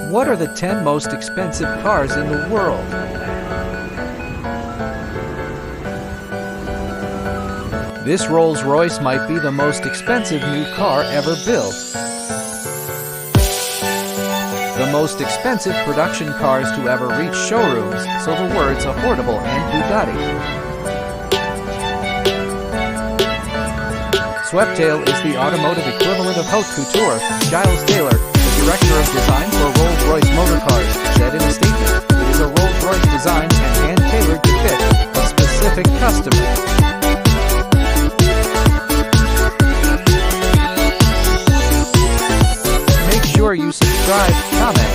What are the 10 most expensive cars in the world? This Rolls-Royce might be the most expensive new car ever built. The most expensive production cars to ever reach showrooms, so the words affordable and Bugatti. Sweptail is the automotive equivalent of haute couture. Giles Taylor, the director of design for Rolls-Royce motor cars, said in a statement, "It is a Rolls-Royce design and hand-tailored to fit a specific customer." Make sure you subscribe, comment,